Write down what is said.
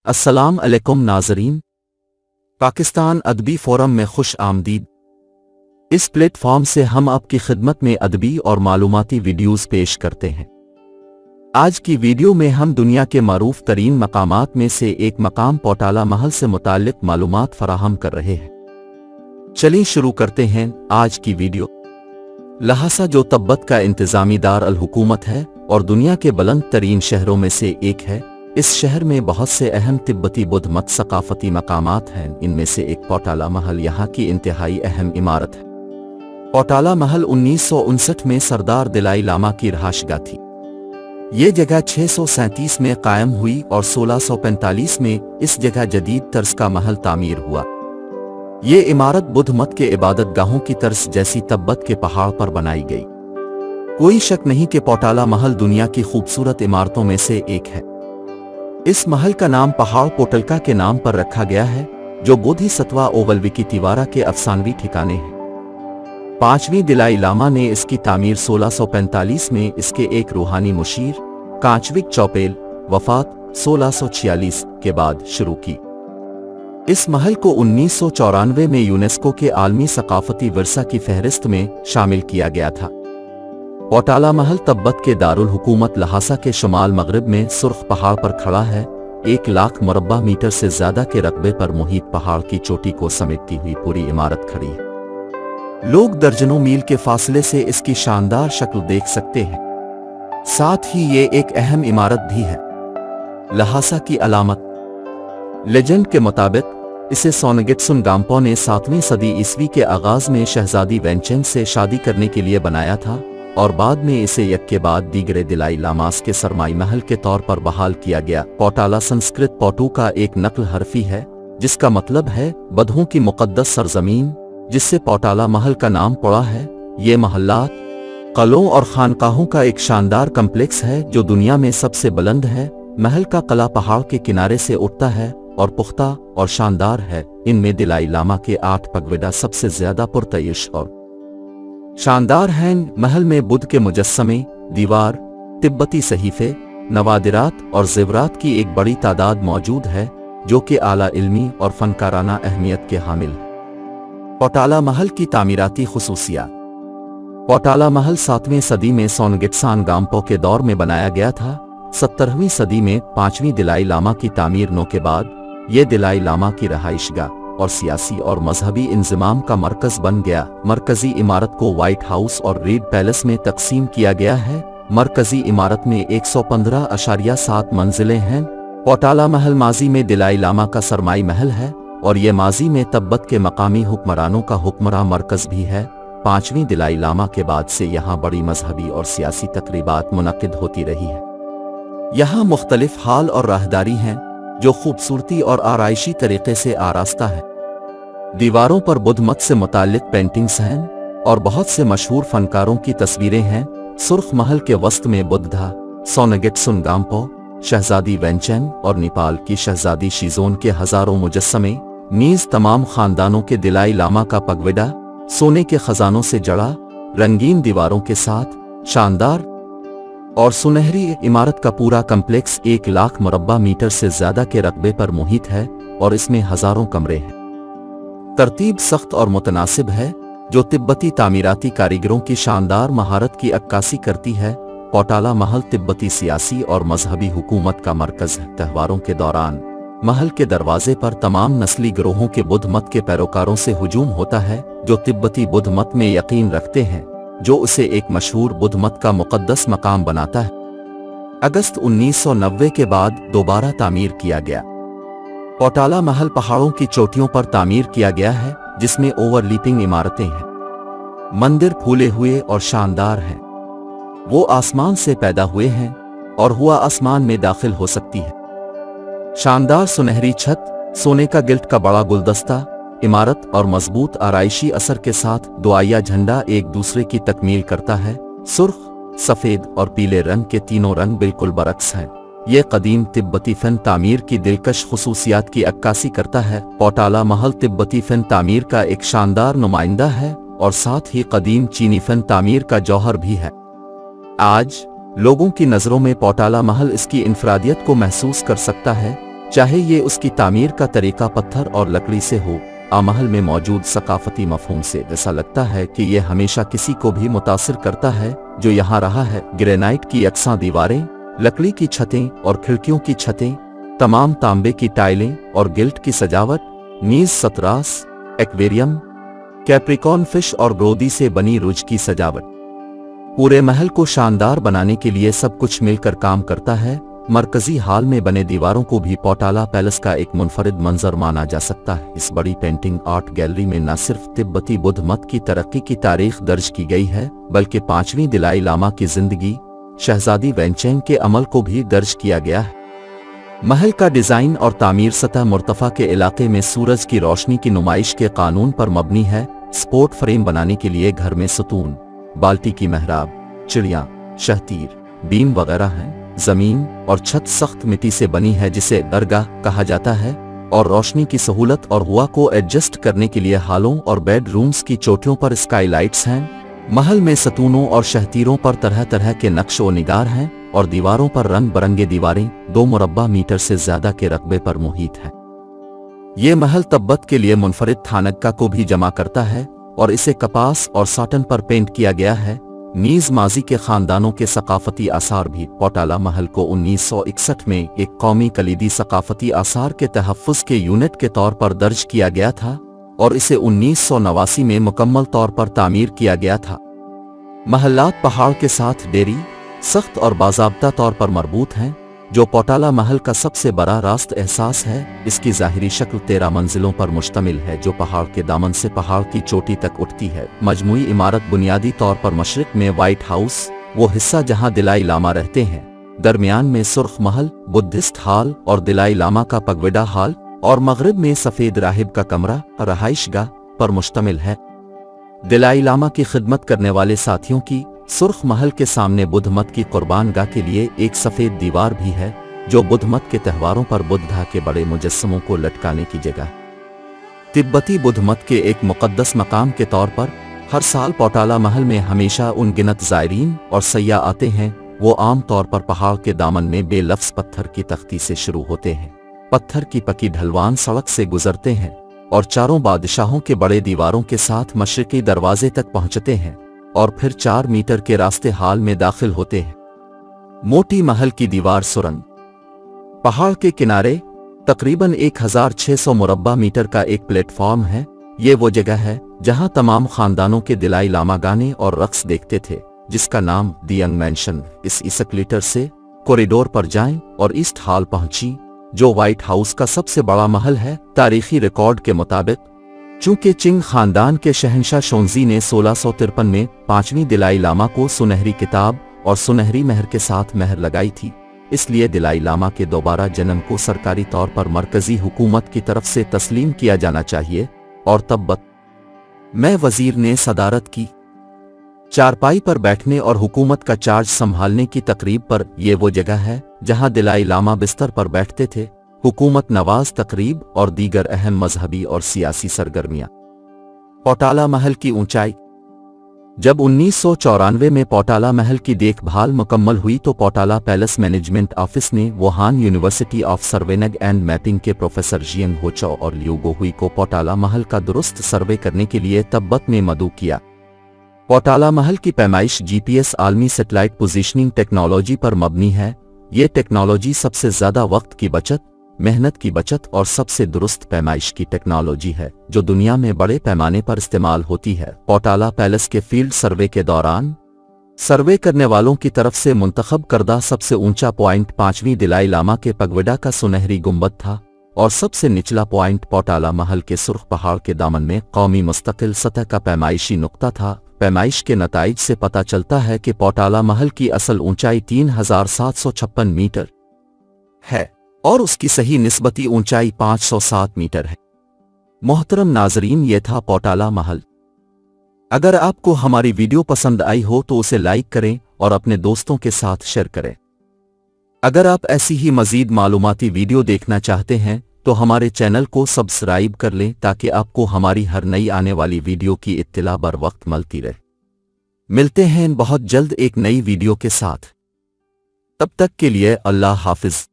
अस्सलाम अलैकुम नाज़रीन। पाकिस्तान अदबी फोरम में खुश आमदीद। इस प्लेटफॉर्म से हम आपकी खिदमत में अदबी और मालूमाती वीडियोस पेश करते हैं। आज की वीडियो में हम दुनिया के मारूफ तरीन मकामात में से एक मकाम पोटाला महल से मुताल्लिक मालूमात फराहम कर रहे हैं। चलिए शुरू करते हैं आज की वीडियो। लहासा जो तिब्बत का इंतजामी दार अल हुकूमत है और दुनिया के बुलंद तरीन शहरों में से एक है। इस शहर में बहुत से अहम तिब्बती बुद्ध मत सकाफती मकामात हैं। इनमें से एक पोटाला महल यहाँ की इंतहाई अहम इमारत है। पोटाला महल 1959 में सरदार दलाई लामा की रहाशगाह थी। ये जगह 637 में कायम हुई और 1645 में इस जगह जदीद तर्ज का महल तामीर हुआ। ये इमारत बुद्ध मत के इबादत गाहों की तर्ज जैसी तिब्बत के पहाड़ पर बनाई गई। कोई शक नहीं कि पोटाला महल दुनिया की खूबसूरत इमारतों में से एक है। इस महल का नाम पहाड़ पोटलका के नाम पर रखा गया है, जो बोधिसत्वा ओवलविकी तिवारा के अफसानवी ठिकाने हैं। 5वीं दलाई लामा ने इसकी तामीर 1645 में इसके एक रूहानी मुशीर कांचविक चौपेल वफात 1646 के बाद शुरू की। इस महल को 1994 में यूनेस्को के आलमी सकाफती विरसा की फहरिस्त में शामिल किया गया था। पोटाला महल तिब्बत के दारुल हुकूमत लहासा के शुमाल मगरिब में सुर्ख पहाड़ पर खड़ा है। 1 लाख मुरब्बा मीटर से ज्यादा के रकबे पर मुहित पहाड़ की चोटी को समेटती हुई पूरी इमारत खड़ी है। लोग दर्जनों मील के फासले से इसकी शानदार शक्ल देख सकते हैं। साथ ही ये एक अहम इमारत भी है। लहासा की अलामत। लेजेंड के मुताबिक इसे सोनगित्सुन गाम्पो ने 7वीं सदी ईस्वी के आगाज में शहजादी वेंचेन से शादी करने के लिए बनाया था और बाद में इसे एक के बाद दीगरे दिलाई लामास के सरमाई महल के तौर पर बहाल किया गया। पोटाला संस्कृत पोटू का एक नक्ल हरफी है, जिसका मतलब है बधों की मुकद्दस सरजमीन, जिससे पोटाला महल का नाम पड़ा है। ये महल्लात, कलों और खानकाहों का एक शानदार कम्प्लेक्स है जो दुनिया में सबसे बुलंद है। महल का कला पहाड़ के किनारे से उठता है और पुख्ता और शानदार है। इनमें दिलाई लामा के 8 पगविडा सबसे ज्यादा पुरतयश और शानदार हैं। महल में बुद्ध के मुजस्समे, दीवार, तिब्बती सहीफे, नवादिरात और ज़ेवरात की एक बड़ी तादाद मौजूद है, जो कि आला इल्मी और फनकाराना अहमियत के हामिल है। पोटाला महल की तामीराती खुसूसियात। पोटाला महल 7वीं सदी में सोनगित्सान गाम्पो के दौर में बनाया गया था। 17वीं सदी में 5वीं दलाई लामा की तामीर नो के बाद ये दलाई लामा की रहाइशगाह और सियासी और मजहबी इंज़िमाम का मरकज बन गया। मरकजी इमारत को व्हाइट हाउस और रीड पैलेस में तकसीम किया गया है। मरकजी इमारत में 115.7 मंजिलें हैं। पोटाला महल माजी में दलाई लामा का सरमाई महल है और ये माजी में तिब्बत के मकामी हुक्मरानों का हुक्मरान मरकज भी है। 5वीं दलाई लामा के बाद से यहाँ बड़ी मजहबी और सियासी तकरीबात मुनक्किद होती रही है। यहाँ मुख्तलिफ हाल और राहदारी हैं, जो खूबसूरती और आराइशी तरीके से आरास्ता है। दीवारों पर बुद्ध मत से मुताल्लिक पेंटिंग्स हैं और बहुत से मशहूर फनकारों की तस्वीरें हैं। सुर्ख महल के वस्त में बुद्धा, सोनगित्सुन गाम्पो, शहजादी वेंचेन और नेपाल की शहजादी शीजोन के हजारों मुजस्समे, नीज तमाम खानदानों के दिलाई लामा का पगविडा सोने के खजानों से जड़ा रंगीन दीवारों के साथ शानदार और सुनहरी इमारत का पूरा कम्प्लेक्स 1 लाख मुरब्बा मीटर से ज्यादा के रकबे पर मुहित है और इसमें हजारों कमरे हैं। तरतीब सख्त और मुतनासिब है, जो तिब्बती तामीराती कारीगरों की शानदार महारत की अक्कासी करती है। पोटाला महल तिब्बती सियासी और मजहबी हुकूमत का मरकज है। त्योहारों के दौरान महल के दरवाजे पर तमाम नस्ली गिरोहों के बुद्ध मत के पैरोकारों से हुजूम होता है, जो तिब्बती बुद्ध मत में यकीन रखते हैं, जो उसे एक मशहूर बुद्ध मत का मुकद्दस मकाम बनाता है। अगस्त 1990 के बाद दोबारा तामीर किया गया। पोटाला महल पहाड़ों की चोटियों पर तामीर किया गया है, जिसमें ओवरलीपिंग इमारतें हैं। मंदिर फूले हुए और शानदार हैं। वो आसमान से पैदा हुए हैं और हुआ आसमान में दाखिल हो सकती है। शानदार सुनहरी छत, सोने का गिल्ट का बड़ा गुलदस्ता, इमारत और मजबूत आराइशी असर के साथ दुआया झंडा एक दूसरे की तकमील करता है। सुर्ख, सफेद और पीले रंग के तीनों रंग बिल्कुल बरक्स हैं। ये कदीम तिब्बती फन तामीर की दिलकश खुसूसियात की अक्कासी करता है। पोटाला महल तिब्बती फन तामीर का एक शानदार नुमाइंदा है और साथ ही कदीम चीनी फन तामीर का जौहर भी है। आज लोगों की नज़रों में पोटाला महल इसकी इनफरादियत को महसूस कर सकता है, चाहे ये उसकी तामीर का तरीका पत्थर और लकड़ी से हो। महल में मौजूद सकाफती मफहूम से ऐसा लगता है कि ये हमेशा किसी को भी मुतासिर करता है जो यहाँ रहा है। ग्रेनाइट की यकसा दीवारें, लकड़ी की छतें और खिड़कियों की छतें, तमाम तांबे की टाइलें और गिल्ट की सजावट, नीज सतरास, एक्वेरियम, कैप्रिकॉर्न फिश और ग्रोदी से बनी रुज की सजावट, पूरे महल को शानदार बनाने के लिए सब कुछ मिलकर काम करता है। मरकजी हाल में बने दीवारों को भी पोटाला पैलेस का एक मुनफरिद मंजर माना जा सकता है। इस बड़ी पेंटिंग आर्ट गैलरी में न सिर्फ तिब्बती बुद्ध मत की तरक्की की तारीख दर्ज की गई है, बल्कि 5वीं दलाई लामा की जिंदगी, शहजादी वैनचेन के अमल को भी दर्ज किया गया है। महल का डिजाइन और तामीर सतह मुर्तफा के इलाके में सूरज की रोशनी की नुमाइश के कानून पर मबनी है। स्पोर्ट फ्रेम बनाने के लिए घर में सतून, बाल्टी की मेहराब, चिड़िया, शहतीर, बीम वगैरह हैं। जमीन और छत सख्त मिट्टी से बनी है जिसे दरगाह कहा जाता है, और रोशनी की सहूलत और हवा को एडजस्ट करने के लिए हालों और बेडरूम्स की चोटियों पर स्काईलाइट्स हैं। महल में सतूनों और शहतीरों पर तरह तरह के नक्श व निगार हैं और दीवारों पर रंग बरंगे दीवारें 2 मुरब्बा मीटर से ज्यादा के रकबे पर मुहित हैं। ये महल तिब्बत के लिए मुनफरिद थानक्का को भी जमा करता है और इसे कपास और साटन पर पेंट किया गया है। नीज माजी के खानदानों के सकाफती आसार भी। पोटाला महल को 1961 में एक कौमी कलीदी सकाफती आसार के तहफ़्फ़ुज़ के यूनिट के तौर पर दर्ज किया गया था और इसे 1989 में मुकम्मल तौर पर तामीर किया गया था। महल्लात पहाड़ के साथ डेरी, सख्त और बाज़ाब्ता तौर पर मरबूत हैं, जो पोटाला महल का सबसे बड़ा रास्त एहसास है। इसकी ज़ाहिरी शक्ल 13 मंजिलों पर मुश्तमिल है जो पहाड़ के दामन से पहाड़ की चोटी तक उठती है। मजमूई इमारत बुनियादी तौर पर मशरिक में व्हाइट हाउस, वो हिस्सा जहां दिलाई लामा रहते हैं, दरमियान में सुर्ख महल, बुद्धिस्ट हाल और दिलाई लामा का पगविडा हाल, और मगरिब में सफ़ेद राहिब का कमरा रहाइशगाह पर मुश्तमिल है। दिलाई लामा की खिदमत करने वाले साथियों की सुर्ख महल के सामने बुद्ध मत की कुर्बानगाह के लिए एक सफ़ेद दीवार भी है, जो बुद्ध मत के त्योहारों पर बुद्धा के बड़े मुजस्समों को लटकाने की जगह। तिब्बती बुद्ध मत के एक मुक़द्दस मकाम के तौर पर हर साल पोटाला महल में हमेशा उनगिनत ज़ायरीन और सयाह आते हैं। वो आम तौर पर पहाड़ के दामन में बेलफ्ज़ पत्थर की तख्ती से शुरू होते हैं, पत्थर की पकी ढलवान सड़क से गुजरते हैं और चारों बादशाहों के बड़े दीवारों के साथ मशरिकी दरवाजे तक पहुंचते हैं और फिर 4 मीटर के रास्ते हाल में दाखिल होते हैं। मोटी महल की दीवार सुरंग। पहाड़ के किनारे तकरीबन 1600 मुरब्बा मीटर का एक प्लेटफॉर्म है। ये वो जगह है जहां तमाम खानदानों के दिलाई लामा गाने और रक्स देखते थे, जिसका नाम दी यंग मैंशन। इस एस्केलेटर से कॉरिडोर पर जाएं और ईस्ट हॉल पहुंची, जो व्हाइट हाउस का सबसे बड़ा महल है। तारीखी रिकॉर्ड के मुताबिक चूंकि चिंग खानदान के शहंशाह शोंजी ने 1653 में 5वीं दिलाई लामा को सुनहरी किताब और सुनहरी महर के साथ महर लगाई थी, इसलिए दिलाई लामा के दोबारा जन्म को सरकारी तौर पर मरकजी हुकूमत की तरफ से तस्लीम किया जाना चाहिए। और तिब्बत में वजीर ने सदारत की। चारपाई पर बैठने और हुकूमत का चार्ज संभालने की तकरीब पर यह वो जगह है जहां दिलाई लामा बिस्तर पर बैठते थे। हुकूमत नवाज तकरीब और दीगर अहम मजहबी और सियासी सरगर्मियां। पोटाला महल की ऊंचाई। जब 1994 में पोटाला महल की देखभाल मुकम्मल हुई तो पोटाला पैलेस मैनेजमेंट ऑफिस ने Wuhan university of surveying and mapping के प्रोफेसर जियांग होचो और लिू गोहुई को पोटाला महल का दुरुस्त सर्वे करने के लिए तिब्बत में मदऊ किया। पोटाला महल की पैमाइश जीपीएस आलमी सैटेलाइट पोजीशनिंग टेक्नोलॉजी पर मबनी है। ये टेक्नोलॉजी सबसे ज्यादा वक्त की बचत, मेहनत की बचत और सबसे दुरुस्त पैमाइश की टेक्नोलॉजी है जो दुनिया में बड़े पैमाने पर इस्तेमाल होती है। पोटाला पैलेस के फील्ड सर्वे के दौरान सर्वे करने वालों की तरफ से मुंतखब करदा सबसे ऊंचा पॉइंट 5वीं दिलाई लामा के पगविडा का सुनहरी गुंबद था और सबसे निचला पॉइंट पोटाला महल के सुर्ख पहाड़ के दामन में कौमी मुस्तकिल सतह का पैमाइशी नुक्ता था। पैमाइश के नताइज से पता चलता है कि पोटाला महल की असल ऊंचाई 3756 मीटर है और उसकी सही निस्बती ऊंचाई 507 मीटर है। मोहतरम नाजरीन, ये था पोटाला महल। अगर आपको हमारी वीडियो पसंद आई हो तो उसे लाइक करें और अपने दोस्तों के साथ शेयर करें। अगर आप ऐसी ही मजीद मालूमाती वीडियो देखना चाहते हैं तो हमारे चैनल को सब्सक्राइब कर लें ताकि आपको हमारी हर नई आने वाली वीडियो की इत्तिला बर वक्त मिलती रहे। मिलते हैं बहुत जल्द एक नई वीडियो के साथ। तब तक के लिए अल्लाह हाफिज।